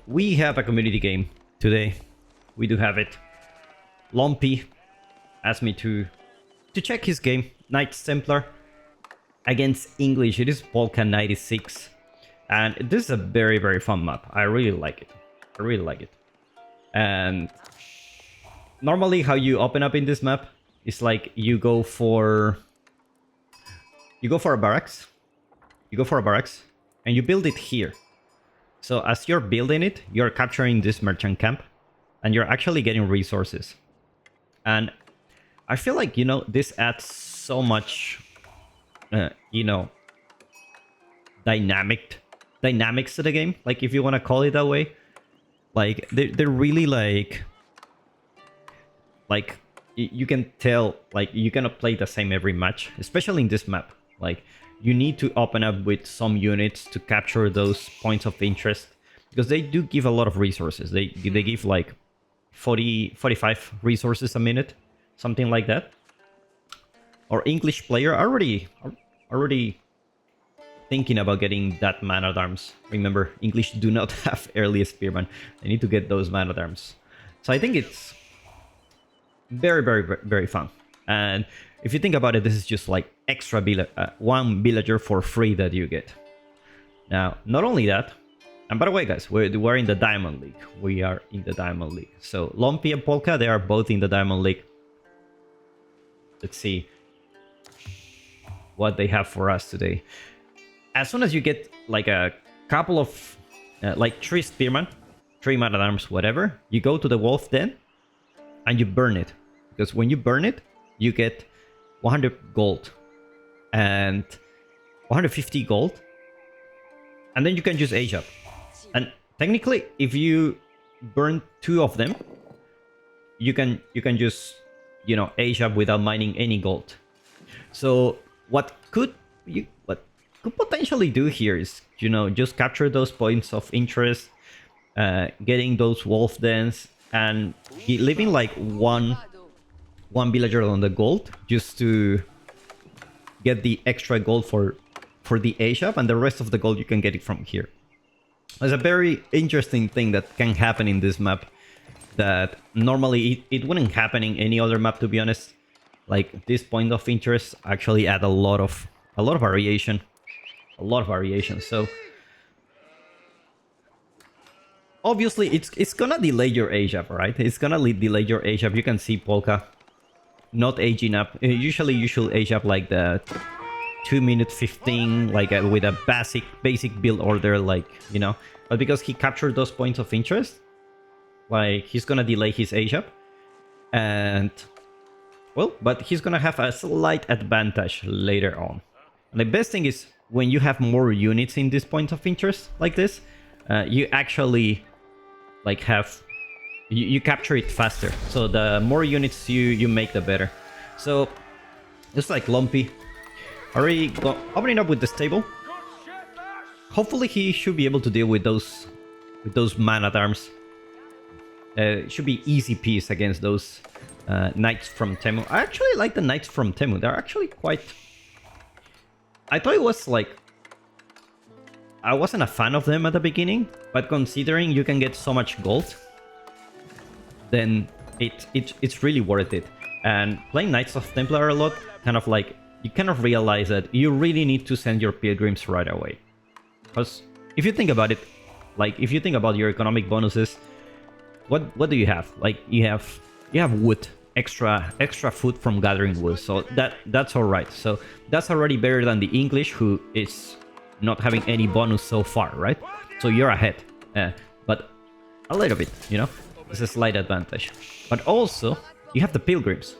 we have a community game today. We do have it. Lumpy asked me to check his game, Knights Templar against English. It is Polka 96, and this is a very, very fun map. I really like it. I really like it. And normally how you open up in this map is like you go for a barracks. You go for a barracks and you build it here. So as you're building it, you're capturing this merchant camp and you're actually getting resources. And I feel like, this adds so much, dynamics to the game. Like, if you want to call it that way. Like, they're really like you can tell, like, you cannot play the same every match, especially in this map. Like, you need to open up with some units to capture those points of interest, because they do give a lot of resources. They give like 45 resources a minute, something like that. Our English player already thinking about getting that man-at-arms. Remember, English do not have early spearman. They need to get those man-at-arms. So I think it's very, very, very fun. And if you think about it, this is just like extra one villager for free that you get. Now, not only that, and by the way, guys, we're in the Diamond League. We are in the Diamond League. So Lumpy and Polka, they are both in the Diamond League. Let's see what they have for us today. As soon as you get like a couple of like 3 spearmen, 3 man-at-arms, whatever, you go to the wolf den and you burn it. Because when you burn it, you get 100 gold and 150 gold, and then you can just age up. And technically, if you burn 2 of them, you can just age up without mining any gold. So what could potentially do here is just capture those points of interest, getting those wolf dens, and leaving like one villager on the gold just to get the extra gold for the age up, and the rest of the gold you can get it from here. It's a very interesting thing that can happen in this map that normally it wouldn't happen in any other map, to be honest. Like, this point of interest actually add a lot of variation. So obviously it's gonna delay your age up, right? It's gonna delay your age up. You can see Polka not aging up. Usually you should age up like the 2 minute 15, like with a basic build order, like, but because he captured those points of interest, like, he's gonna delay his age up, and well, but he's gonna have a slight advantage later on. And the best thing is, when you have more units in this point of interest like this, you actually like you capture it faster. So the more units you make, the better. So just like Lumpy already opening up with the stable. Hopefully he should be able to deal with those man-at-arms. It should be easy piece against those knights from Temu. I actually like the knights from Temu. They're actually quite... I thought it was like... I wasn't a fan of them at the beginning, but considering you can get so much gold, then it's really worth it. And playing Knights of Templar a lot, kind of like, you kind of realize that you really need to send your pilgrims right away. Because if you think about it, like, if you think about your economic bonuses, what do you have? Like, you have wood, extra food from gathering wood, so that's all right. So that's already better than the English, who is not having any bonus so far, right? So you're ahead, but a little bit, it's a slight advantage. But also you have the pilgrims,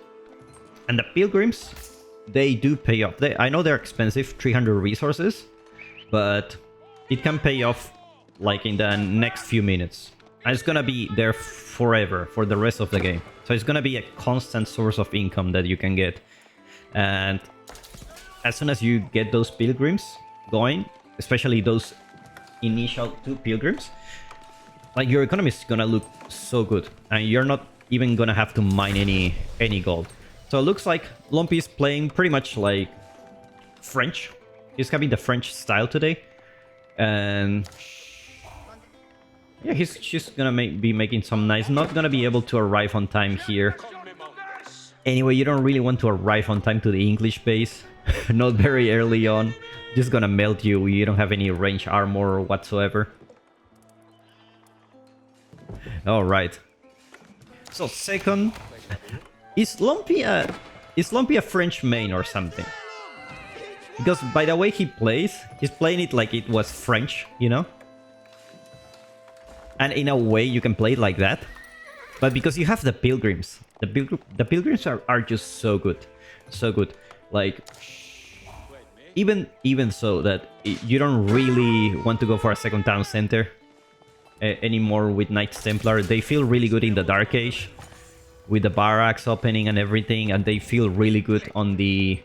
and the pilgrims, they do pay off. I know they're expensive, 300 resources, but it can pay off like in the next few minutes. And it's gonna be there forever, for the rest of the game. So it's gonna be a constant source of income that you can get. And as soon as you get those pilgrims going, especially those initial 2 pilgrims, like, your economy is gonna look so good, and you're not even gonna have to mine any gold. So it looks like Lumpy is playing pretty much like French. He's having the French style today, and Yeah, he's just gonna be making some nice. Not gonna be able to arrive on time here. Anyway, you don't really want to arrive on time to the English base. Not very early on. Just gonna melt you. You don't have any range armor whatsoever. Alright. So second, is Lumpy a French main or something? Because by the way he plays, he's playing it like it was French, you know? And in a way you can play it like that. But because you have the pilgrims, the pilgrims are just so good. So good. Like even so that you don't really want to go for a second town center anymore with Knights Templar. They feel really good in the Dark Age with the barracks opening and everything, and they feel really good on the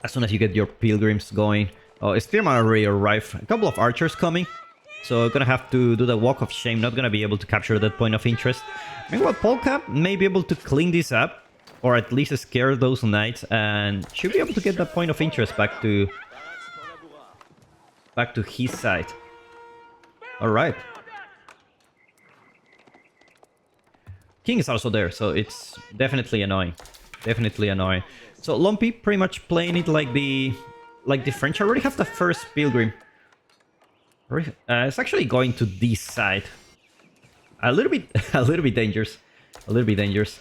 as soon as you get your pilgrims going. Oh, Spearman already arrived. A couple of archers coming. So gonna have to do the Walk of Shame. Not gonna be able to capture that point of interest. Meanwhile, Polka may be able to clean this up, or at least scare those knights, and should be able to get that point of interest back to his side. All right. King is also there, so it's definitely annoying. Definitely annoying. So Lumpy pretty much playing it like the French. I already have the first pilgrim. It's actually going to this side. A little bit dangerous. A little bit dangerous.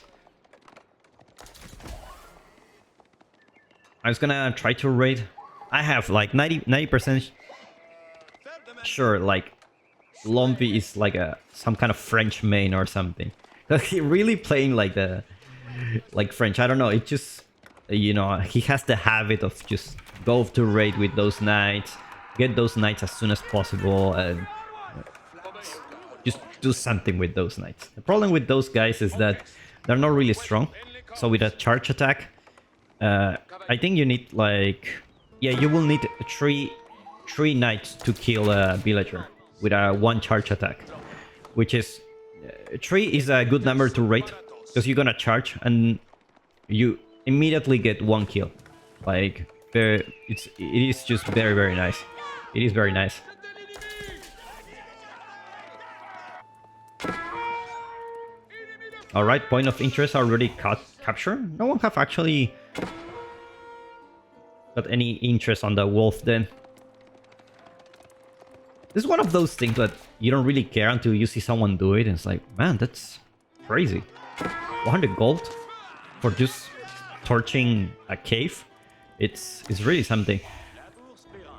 I was gonna try to raid. I have like 90% sure like Lumpy is like some kind of French main or something. He really playing like French. I don't know. It just, you know, he has the habit of just go to raid with those knights, get those knights as soon as possible, and just do something with those knights. The problem with those guys is that they're not really strong. So with a charge attack, I think you need like, yeah, you will need three knights to kill a villager with a 1 charge attack, which is 3 is a good number to rate because you're gonna charge and you immediately get 1 kill. Like it is just very nice. It is very nice. All right, point of interest already captured. No one have actually got any interest on the wolf then. This is one of those things that you don't really care until you see someone do it, and it's like, man, that's crazy. 100 gold for just torching a cave. It's really something.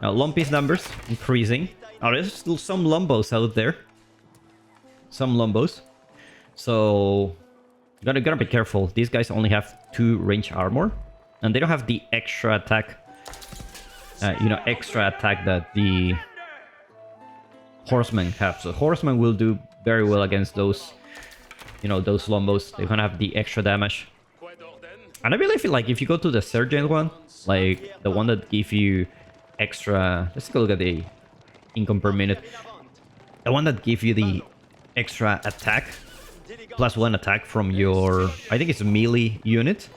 Now Lumpy's numbers increasing. Now there's still some Lumbos out there. Some Lumbos. So gotta be careful. These guys only have 2 range armor, and they don't have the extra attack. Extra attack that the horsemen have. So horsemen will do very well against those, those Lumbos. They're gonna have the extra damage. And I believe if you go to the Sergeant one, like the one that give you extra, let's take a look at the income per minute. The one that give you the extra attack, +1 attack from your, I think it's a melee unit.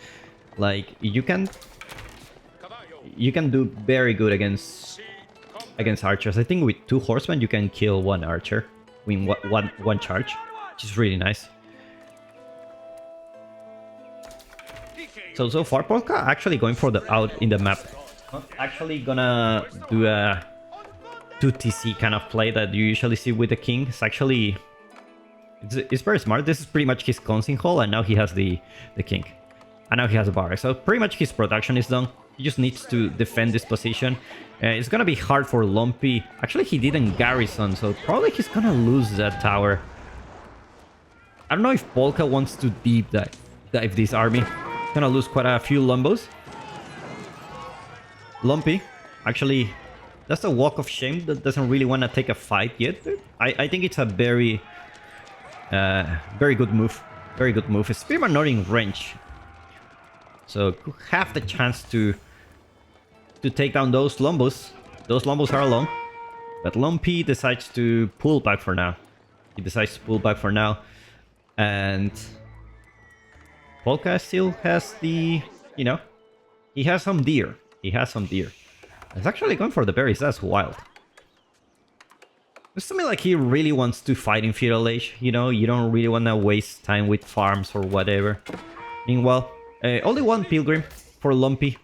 Like you can do very good against archers. I think with 2 horsemen you can kill 1 archer in one charge, which is really nice. So far Polka actually going for the out in the map. Not actually gonna do a 2TC kind of play that you usually see with the king. It's very smart. This is pretty much his consing hall, and now he has the king. And now he has a barrack. So pretty much his production is done. He just needs to defend this position. It's gonna be hard for Lumpy. Actually, he didn't garrison, so probably he's gonna lose that tower. I don't know if Polka wants to deep dive this army. Gonna lose quite a few Lumbos. Lumpy, actually, that's a walk of shame. That doesn't really want to take a fight yet. I think it's a very good move. Very good move. Spearman not in range, so could have the chance to take down those Lumbos. Those Lumbos are alone, but Lumpy decides to pull back for now. He decides to pull back for now, and Polka still has the, he has some deer. He has some deer. He's actually going for the berries. That's wild. It's to me like he really wants to fight in Feudal Age, you know? You don't really want to waste time with farms or whatever. Meanwhile, only one Pilgrim for Lumpy.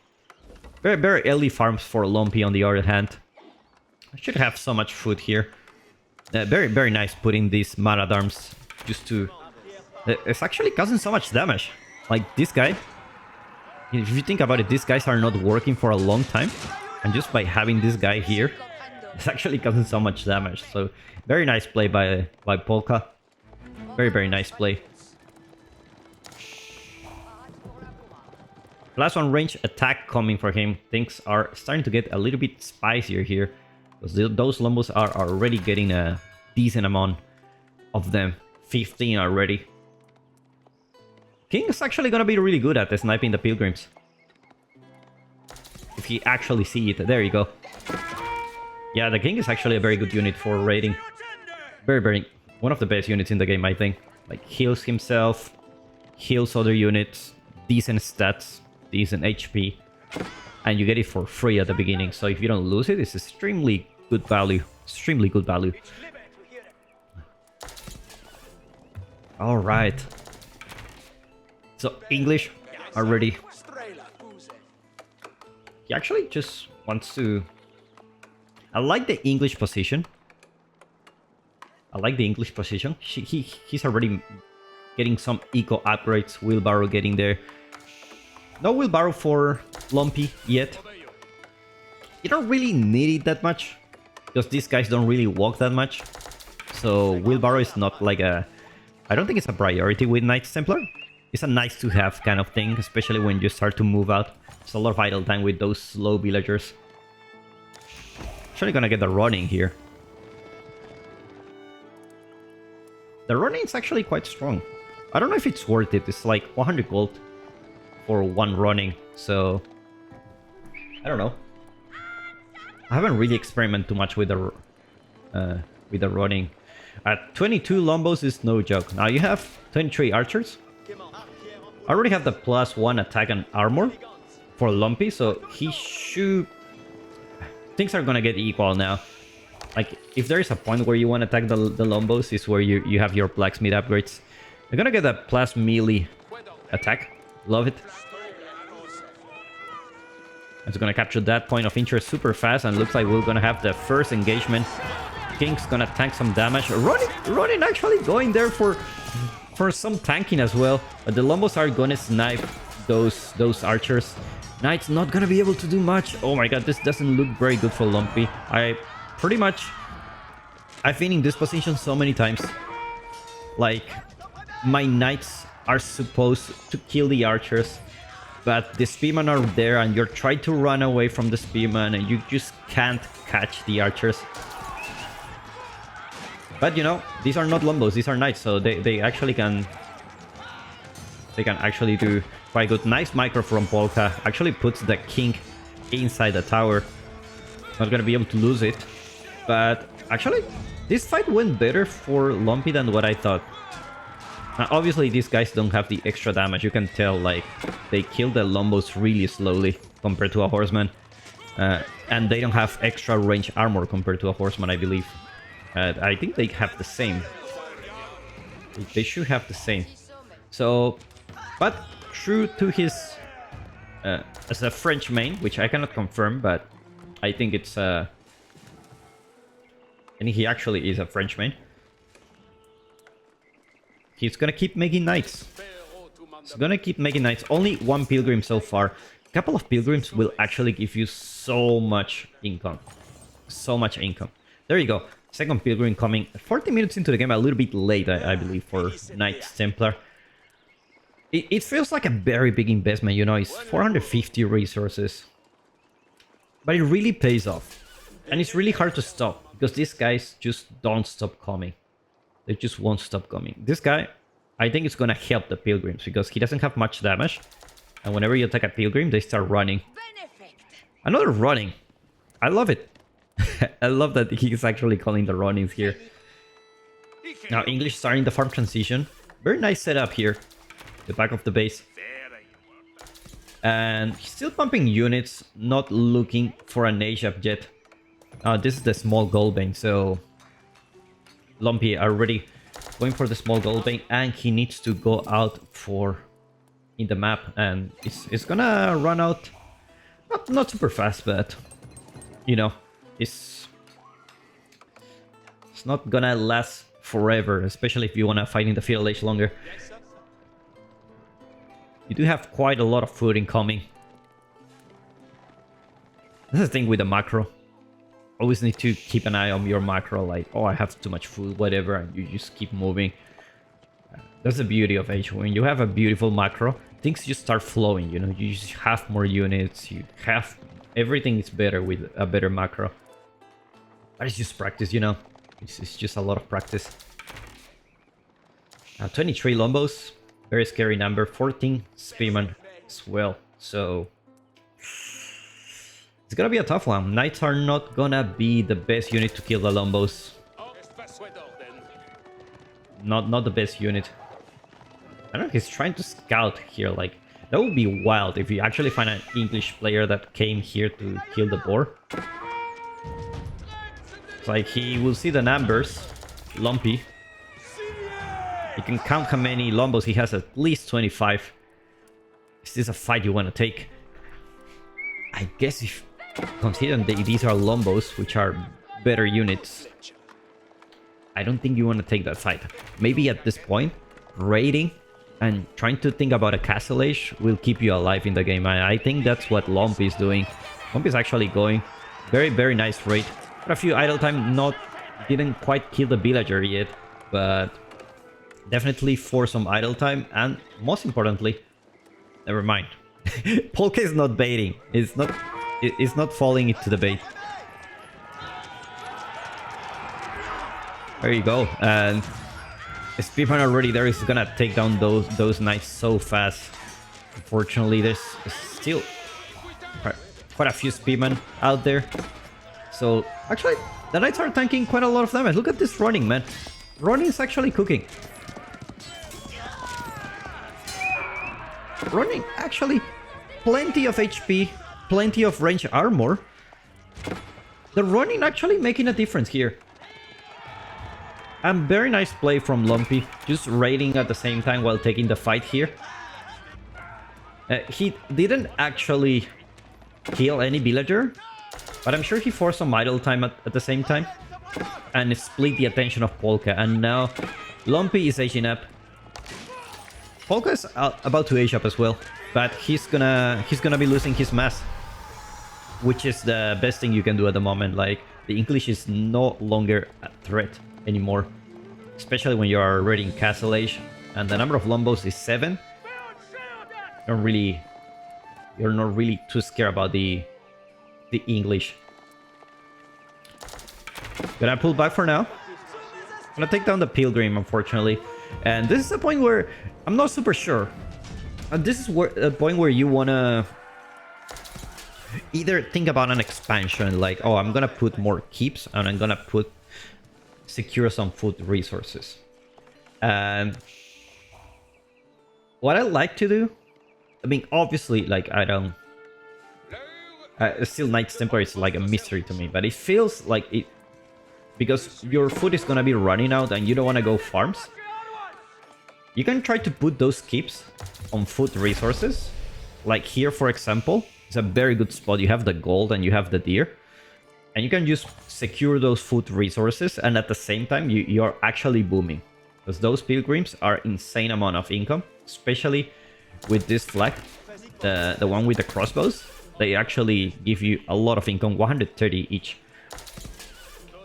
Very, very early farms for Lumpy on the other hand. I should have so much food here. Very, very nice putting these Maradarms just to... it's actually causing so much damage. Like this guy. If you think about it, these guys are not working for a long time. And just by having this guy here, it's actually causing so much damage. So very nice play by Polka. Very, very nice play. Plus one range attack coming for him. Things are starting to get a little bit spicier here. Because those Lombos are already getting a decent amount of them. 15 already. King is actually gonna be really good at sniping the Pilgrims. If he actually see it. There you go. Yeah, the King is actually a very good unit for raiding. Very, very... one of the best units in the game, I think. Like, heals himself. Heals other units. Decent stats. Decent HP. And you get it for free at the beginning. So if you don't lose it, it's extremely good value. Extremely good value. Alright. So, English already. He actually just wants to... I like the English position. I like the English position. He's already getting some eco upgrades. Wheelbarrow getting there. No wheelbarrow for Lumpy yet. You don't really need it that much. Because these guys don't really walk that much. So wheelbarrow is not like a... I don't think it's a priority with Knights Templar. It's a nice to have kind of thing. Especially when you start to move out. It's a lot of idle time with those slow villagers. Actually gonna get the Ronin here. The Ronin is actually quite strong. I don't know if it's worth it. It's like 100 gold for one Ronin. So I don't know. I haven't really experimented too much with the Ronin. At 22 Lombos is no joke. Now you have 23 archers. I already have the +1 attack and armor for Lumpy, so he should... Things are gonna get equal now. Like, if there is a point where you want to attack the Lombos, is where you have your blacksmith upgrades. You're gonna get a plus melee attack. Love it. It's gonna capture that point of interest super fast, and looks like we're gonna have the first engagement. King's gonna tank some damage. Ronin actually going there for some tanking as well. But the Lombos are gonna snipe those archers. Knight's not gonna be able to do much. Oh my god, this doesn't look very good for Lumpy. I've been in this position so many times. Like, my knights are supposed to kill the archers, but the spearmen are there and you're trying to run away from the spearmen and you just can't catch the archers. But you know, these are not Lombos, these are knights, so they actually can... They can actually do quite good. Nice micro from Polka. Actually puts the king inside the tower. Not gonna be able to lose it. But actually, this fight went better for Lumpy than what I thought. Now, obviously, these guys don't have the extra damage. You can tell, like, they kill the Lombos really slowly compared to a horseman. And they don't have extra range armor compared to a horseman, I believe. I think they have the same. They should have the same. So, but true to his... as a French main, which I cannot confirm, but I think it's... I think he actually is a French main. He's gonna keep making knights. He's gonna keep making knights. Only one pilgrim so far. A couple of pilgrims will actually give you so much income. So much income. There you go. Second pilgrim coming 40 minutes into the game. A little bit late, I believe, for Knights Templar. It feels like a very big investment, you know. It's 450 resources. But it really pays off. And it's really hard to stop, because these guys just don't stop coming. They just won't stop coming. This guy, I think it's gonna help the pilgrims, because he doesn't have much damage. And whenever you attack a pilgrim, they start running. Another running. I love it. I love that he's actually calling the Ronins here. Now, English starting the farm transition. Very nice setup here. The back of the base. And he's still pumping units, not looking for an age up yet. This is the small gold vein, so Lumpy already going for the small gold vein, and he needs to go out for in the map, and it's gonna run out not super fast, but you know, it's not gonna last forever, especially if you wanna fight in the field age longer. You do have quite a lot of food incoming. That's the thing with the macro. Always need to keep an eye on your macro, like, oh, I have too much food, whatever, and you just keep moving. That's the beauty of Age. When you have a beautiful macro, things just start flowing, you know, you just have more units, you have... Everything is better with a better macro. But it's just practice, you know. It's just a lot of practice. 23 Lombos, very scary number. 14 Spearman as well, so... It's gonna be a tough one. Knights are not gonna be the best unit to kill the Lombos. Not the best unit. I don't know, he's trying to scout here, like... That would be wild if you actually find an English player that came here to kill the boar. It's like he will see the numbers. Lumpy. You can count how many Lombos he has, at least 25. Is this a fight you want to take? I guess if... Considering these are Lombos, which are better units, I don't think you want to take that fight. Maybe at this point, raiding and trying to think about a castle age will keep you alive in the game. I think that's what Lumpy is doing. Lumpy is actually going very, very nice raid. Got a few idle time, didn't quite kill the villager yet, but definitely for some idle time, and most importantly, never mind. Polka is not baiting. It's not falling into the bait. There you go, and Spearman already there is gonna take down those knights so fast. Unfortunately, there's still quite a few Spearmen out there. So actually, the knights are tanking quite a lot of damage. Look at this Ronin, man. Ronin is actually cooking. Ronin actually plenty of HP, plenty of range armor. The Ronin actually making a difference here. And very nice play from Lumpy, just raiding at the same time while taking the fight here. He didn't actually kill any villager, but I'm sure he forced some idle time at the same time. And split the attention of Polka, and now Lumpy is aging up. Polka is about to age up as well, but he's gonna be losing his mass, which is the best thing you can do at the moment. Like, the English is no longer a threat anymore, especially when you are already in Castle Age, and the number of Lombos is 7. You're not really too scared about the English. Gonna pull back for now. Gonna take down the Pilgrim, unfortunately, and this is a point where I'm not super sure. And this is a point where you wanna either think about an expansion, like, oh, I'm gonna put more keeps and I'm gonna secure some food resources. And what I like to do, I mean, obviously, like, I don't... still Knights Templar is like a mystery to me, but it feels like it... Because your food is gonna be running out and you don't want to go farms, you can try to put those keeps on food resources. Like here, for example, it's a very good spot. You have the gold and you have the deer. And you can just secure those food resources, and at the same time, you're actually booming. Because those pilgrims are insane amount of income, especially with this flag, the one with the crossbows. They actually give you a lot of income, 130 each.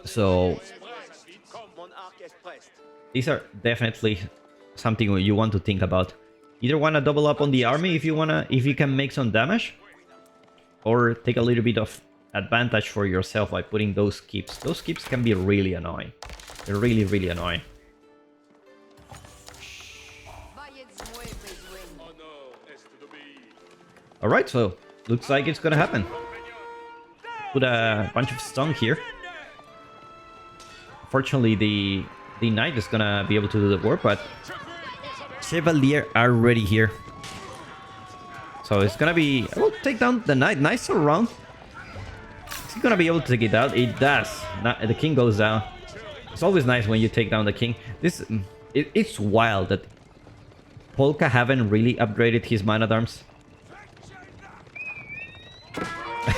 So these are definitely something you want to think about. Either want to double up on the army if you can make some damage, or take a little bit of advantage for yourself by putting those keeps. Those keeps can be really annoying. They're really, really annoying. Alright, so looks like it's gonna happen. Put a bunch of stun here. Fortunately, the knight is gonna be able to do the work, but Chevalier are already here. So it's gonna be... I will take down the knight. Nice round. Is he gonna be able to take it out? It does. The king goes down. It's always nice when you take down the king. It's wild that Polka haven't really upgraded his man-at-arms.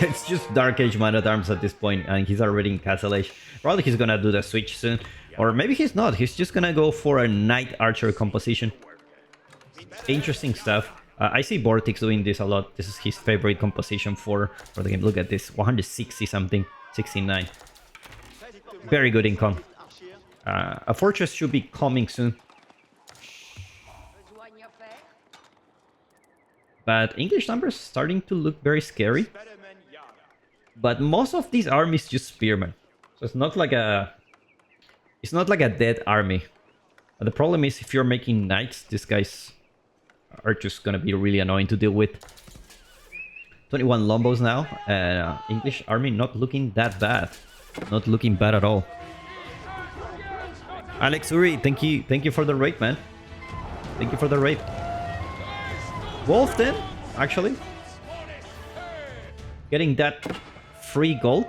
It's just Dark Age man-at-arms at this point, and he's already in Castle Age. Probably he's gonna do the switch soon. Or maybe he's not. He's just gonna go for a Knight Archer composition. Interesting stuff. I see Vortex doing this a lot. This is his favorite composition for the game. Look at this. 160 something. 69. Very good income. A fortress should be coming soon. But English numbers starting to look very scary. But most of these armies just spearmen. So it's not like a... It's not like a dead army. The problem is if you're making knights, these guys are just gonna be really annoying to deal with. 21 Lombos now. English army not looking that bad. Not looking bad at all. Alex Uri, thank you for the raid, man. Thank you for the raid. Wolf then, actually. Getting that free gold.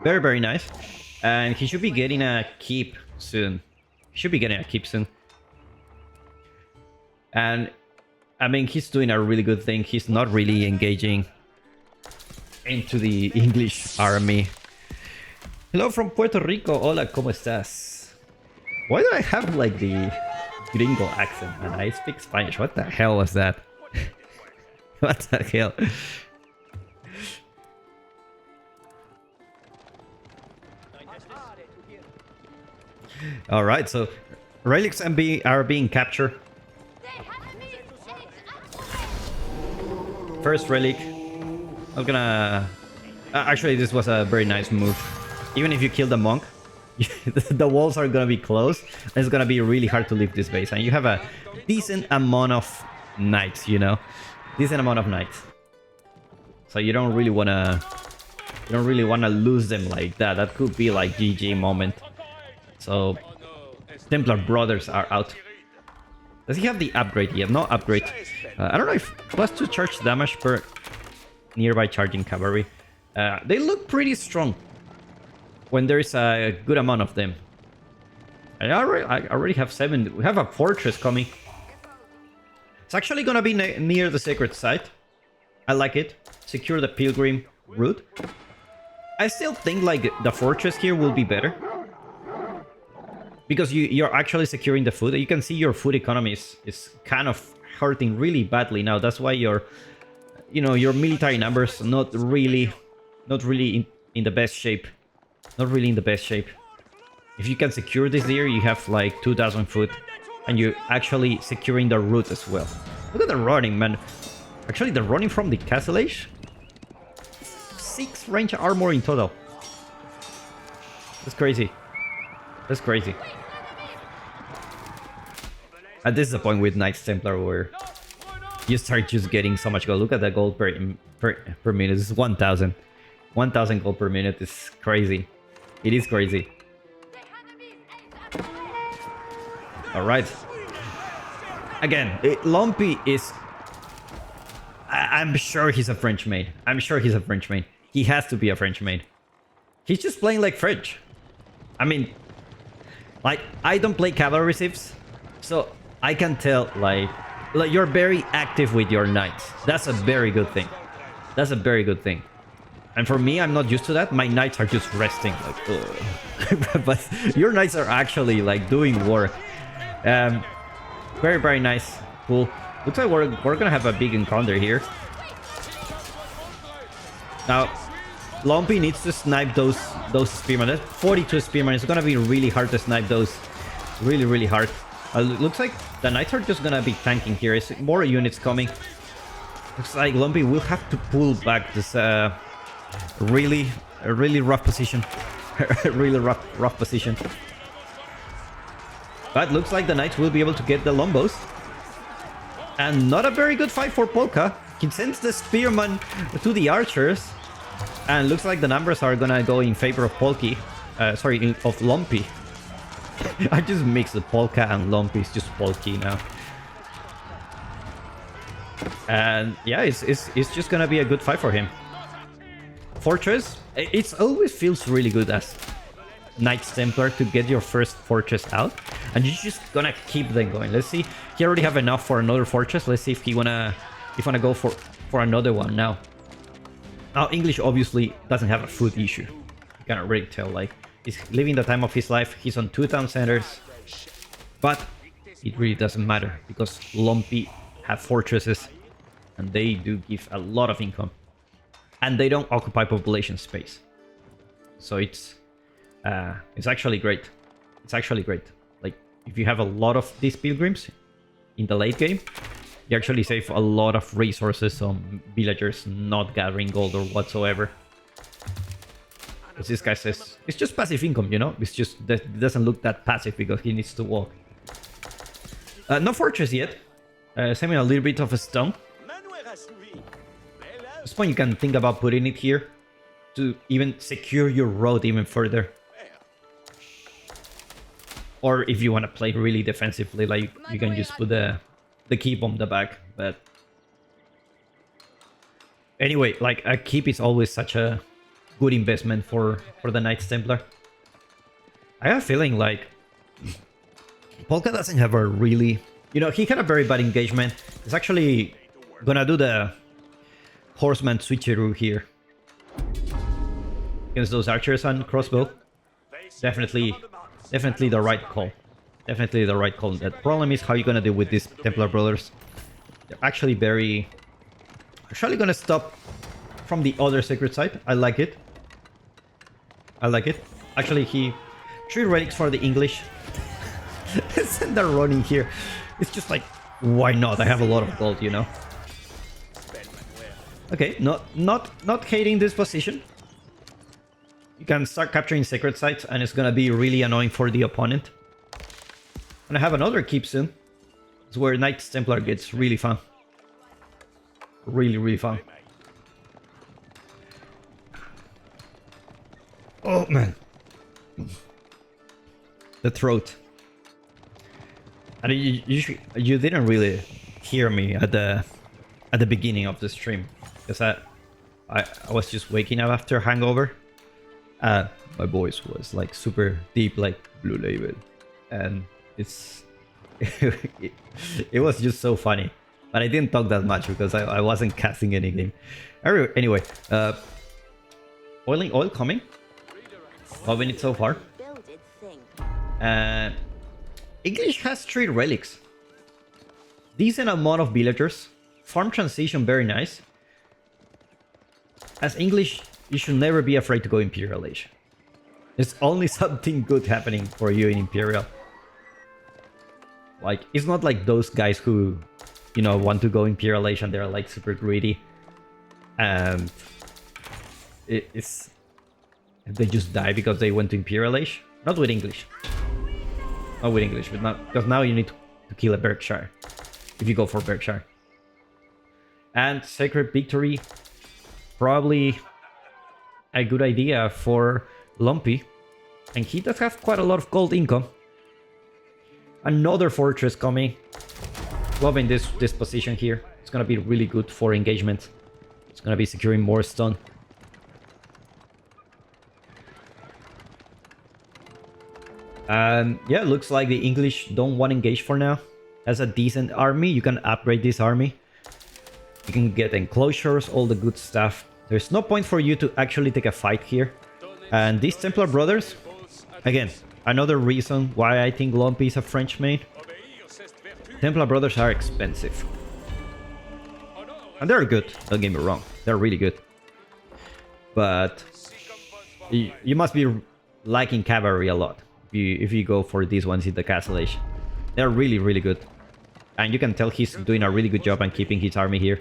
Very, very nice. And he should be getting a keep soon. And I mean, he's doing a really good thing. He's not really engaging into the English army. Hello from Puerto Rico. Hola, ¿cómo estás? Why do I have like the gringo accent? And I speak Spanish. What the hell was that? What the hell? All right, so relics are being captured. First relic. I'm gonna... actually, this was a very nice move. Even if you kill the monk, the walls are gonna be closed. And it's gonna be really hard to leave this base. And you have a decent amount of knights, you know? Decent amount of knights. So you don't really wanna... You don't really wanna lose them like that. That could be like GG moment. So... Templar Brothers are out. Does he have the upgrade yet? No upgrade. I don't know if +2 charge damage per nearby charging cavalry. They look pretty strong when there's a good amount of them. I already have 7. We have a fortress coming. It's actually gonna be near the sacred site. I like it. Secure the pilgrim route. I still think like the fortress here will be better. Because you're actually securing the food. You can see your food economy is kind of hurting really badly now. That's why your military numbers not really in the best shape. Not really in the best shape. If you can secure this here, you have like 2,000 food. And you're actually securing the route as well. Look at the running, man. Actually, the running from the Castle Age. 6 range armor in total. That's crazy. That's crazy. And this is the point with Knights Templar where you start just getting so much gold. Look at the gold per minute. This is 1,000. 1,000 gold per minute is crazy. It is crazy. Alright. Again, Lumpy is... I'm sure he's a French maid. I'm sure he's a French maid. He has to be a French maid. He's just playing like French. I mean... Like, I don't play cavalry civs, so I can tell, like you're very active with your knights. That's a very good thing. That's a very good thing. And for me, I'm not used to that. My knights are just resting, like, ugh. But your knights are actually, like, doing work. Very, very nice. Cool. Looks like we're gonna have a big encounter here. Now... Lumpy needs to snipe those spearmen. That's 42 spearmen. It's gonna be really hard to snipe those. Really, really hard. Looks like the knights are just gonna be tanking here. Is more units coming. Looks like Lumpy will have to pull back this really rough position. Really rough position. But looks like the knights will be able to get the Lombos. And not a very good fight for Polka. He sends the spearman to the archers. And looks like the numbers are gonna go in favor of Polky. Of Lumpy. I just mixed the Polka and Lumpy. It's just Polky now. And yeah, it's just gonna be a good fight for him. Fortress, it always feels really good as Knights Templar to get your first fortress out, and you're just gonna keep them going. Let's see. He already have enough for another fortress. Let's see if he wanna go for another one now. Now English obviously doesn't have a food issue. You can already tell. Like, he's living the time of his life. He's on 2 town centers, but it really doesn't matter because Lumpy have fortresses, and they do give a lot of income, and they don't occupy population space. So it's actually great. It's actually great. Like, if you have a lot of these pilgrims in the late game, you actually save a lot of resources on villagers not gathering gold or whatsoever. As this guy says, it's just passive income, you know? It's just that it doesn't look that passive because he needs to walk. No fortress yet. Saving a little bit of a stone. At this point you can think about putting it here to even secure your road even further. Or if you want to play really defensively, like you can just put the keep on the back. But anyway, like a keep is always such a good investment for the Knights Templar. I have a feeling like Polka doesn't have a really, you know, he had a very bad engagement. He's actually gonna do the horseman switcheroo here against those archers and crossbow. Definitely the right call. Definitely the right call. The problem is how you're gonna deal with these Templar brothers. They're actually very... Actually gonna stop from the other sacred site. I like it. I like it. Actually, he... 3 relics for the English. Send the Ronin here. It's just like, why not? I have a lot of gold, you know. Okay, not hating this position. You can start capturing sacred sites, and it's gonna be really annoying for the opponent. And I have another keep soon. It's where Knights Templar gets really fun. Really fun. Oh man, the throat. And you didn't really hear me at the beginning of the stream because I was just waking up after hangover. My voice was like super deep, like Blue Label, and it's it was just so funny. But I didn't talk that much because I wasn't casting anything. Anyway, oil coming. Loving it so far. English has 3 relics. Decent amount of villagers. Farm transition very nice. As English, you should never be afraid to go Imperial Age. There's only something good happening for you in Imperial. Like, it's not like those guys who, you know, want to go Imperial Age and they're like super greedy. And they just die because they went to Imperial Age. Not with English. Not with English, but not because now you need to kill a Berkshire if you go for Berkshire. And Sacred Victory, probably a good idea for Lumpy. And he does have quite a lot of gold income. Another fortress coming. Loving this position here. It's gonna be really good for engagement. It's gonna be securing more stone. Yeah, looks like the English don't want to engage for now. Has a decent army. You can upgrade this army. You can get enclosures, all the good stuff. There's no point for you to actually take a fight here. And these Templar brothers, again, another reason why I think Lumpy is a French main. Templar brothers are expensive. And they're good, don't get me wrong. They're really good. But you must be liking cavalry a lot if you go for these ones in the Castle Age. They're really good. And you can tell he's doing a really good job on keeping his army here.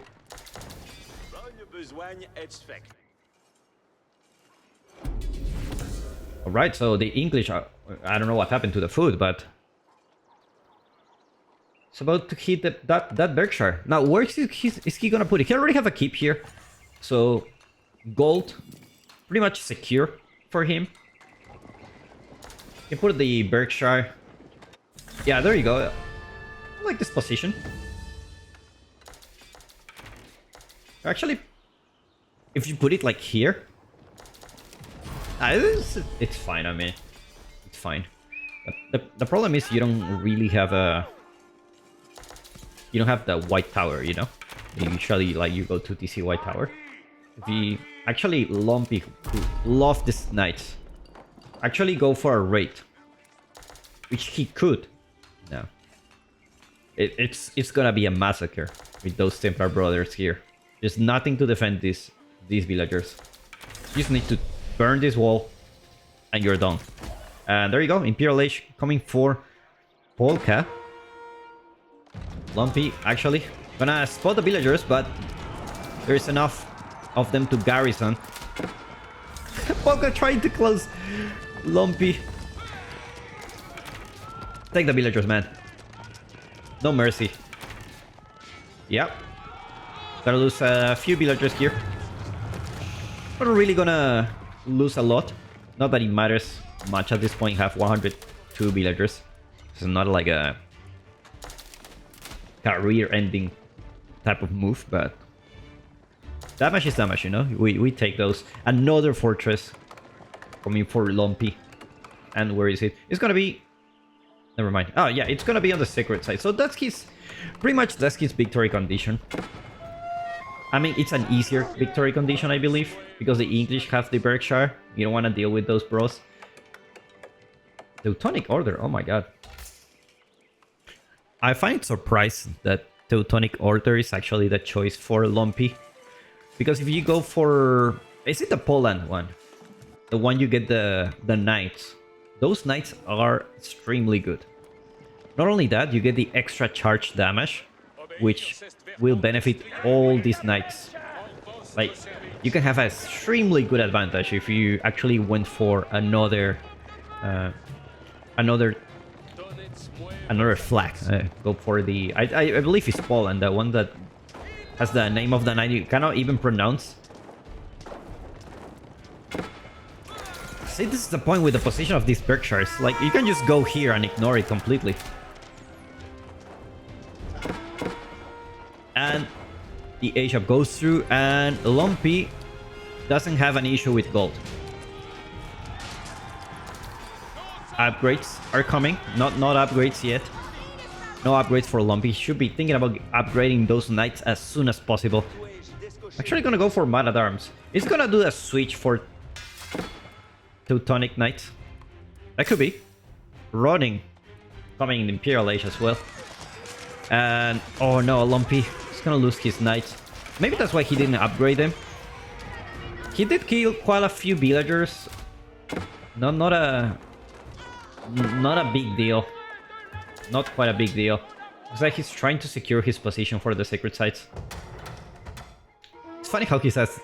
Alright, so the English are... I don't know what happened to the food, but... it's about to hit that Berkshire. Now, where is he gonna put it? He already have a keep here. So, gold, pretty much secure for him. You put the Berkshire. Yeah, there you go. I like this position. Actually, if you put it like here, it's fine. I mean, fine. The problem is you don't really have a... You don't have the white tower, you know? Usually, like, you go to TC white tower. The... Actually, Lumpy, who loves this knights, actually go for a raid. Which he could. No. It's gonna be a massacre with those Templar brothers here. There's nothing to defend these villagers. You just need to burn this wall and you're done. And there you go, Imperial Age coming for Polka. Lumpy actually gonna spot the villagers, but there's enough of them to garrison. Polka trying to close Lumpy. Take the villagers, man. No mercy. Yep. Gotta lose a few villagers here. Not really gonna lose a lot. Not that it matters much at this point. Have 102 villagers. This is not like a career-ending type of move, but damage is damage, you know? We take those. Another fortress coming for Lumpy. And where is it? It's gonna be... Never mind. Oh, yeah, it's gonna be on the sacred side. So that's his... Pretty much that's his victory condition. I mean, it's an easier victory condition, I believe. Because the English have the Berkshire. You don't want to deal with those bros. Teutonic Order. Oh my god. I find it surprising that Teutonic Order is actually the choice for Lumpy. Because if you go for... Is it the Poland one? The one you get the knights. Those knights are extremely good. Not only that, you get the extra charge damage, which will benefit all these knights. Like, you can have an extremely good advantage if you actually went for another flag. Go for the... I believe it's Poland, the one that has the name of the knight you cannot even pronounce. See, this is the point with the position of these Berkshires. Like, you can just go here and ignore it completely. And the Age-up goes through, and Lumpy doesn't have an issue with gold. Upgrades are coming. Not upgrades yet. No upgrades for Lumpy. Should be thinking about upgrading those knights as soon as possible. Actually gonna go for Man-at-Arms. It's gonna do a switch for Teutonic Knights. That could be. Ronin coming in the Imperial Age as well. And oh no, Lumpy is gonna lose his knights. Maybe that's why he didn't upgrade them. He did kill quite a few villagers. Not a big deal. Not quite a big deal. It's like he's trying to secure his position for the sacred sites. It's funny how he says...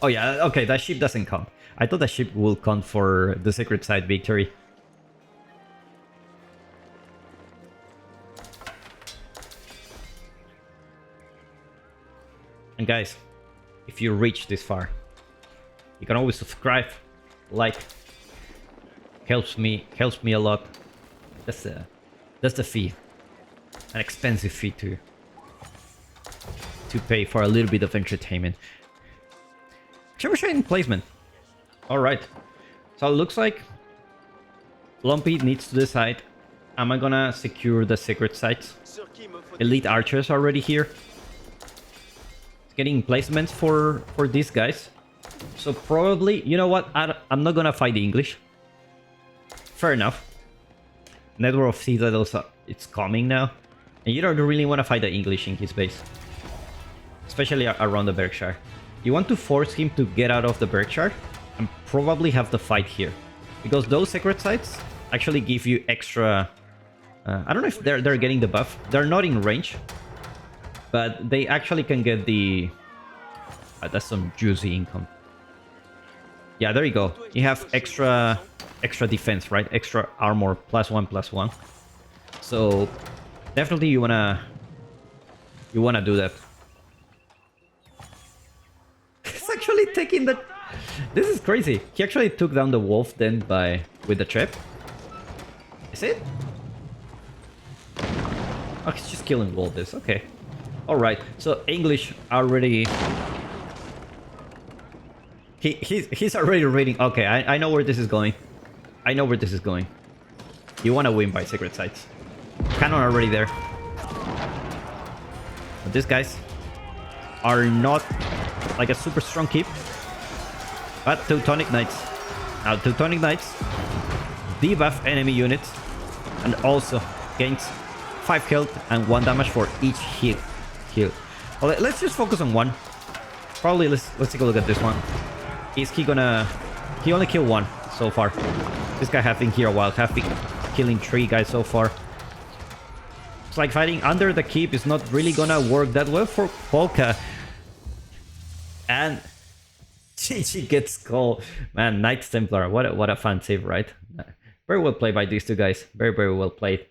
Oh yeah, okay, that ship doesn't count. I thought that ship will count for the sacred site victory. And guys, if you reach this far, you can always subscribe, like, helps me a lot. That's the fee, an expensive fee to pay for a little bit of entertainment. Chamber Shine placement. All right, so it looks like Lumpy needs to decide: am I gonna secure the sacred sites? Elite archers already here. Getting placements for these guys. So probably, you know what? I'm not gonna fight the English. Fair enough. Network of Citadels, it's coming now. And you don't really want to fight the English in his base. Especially around the Berkshire. You want to force him to get out of the Berkshire and probably have the fight here. Because those sacred sites actually give you extra... I don't know if they're getting the buff. They're not in range. But they actually can get the... that's some juicy income. Yeah, there you go. You have extra defense, right? Extra armor, +1/+1. So definitely you wanna do that. It's actually taking the... This is crazy. He actually took down the wolf then with the trap. Is it? Oh, he's just killing wolves. Okay. Alright, so English already... He's already raiding... Okay, I know where this is going. I know where this is going. You want to win by Sacred Sites. Cannon already there. But these guys are not like a super strong keep. But Teutonic Knights. Now Teutonic Knights debuff enemy units and also gains 5 health and 1 damage for each hit. Well, let's just focus on one. Probably let's take a look at this one. Is he gonna... He only killed 1 so far. This guy has been here a while, has been killing 3 guys so far. It's like fighting under the keep is not really gonna work that well for Polka. And she gets called. Man, Knights Templar, what a fan save, right? Very well played by these two guys. Very, very well played.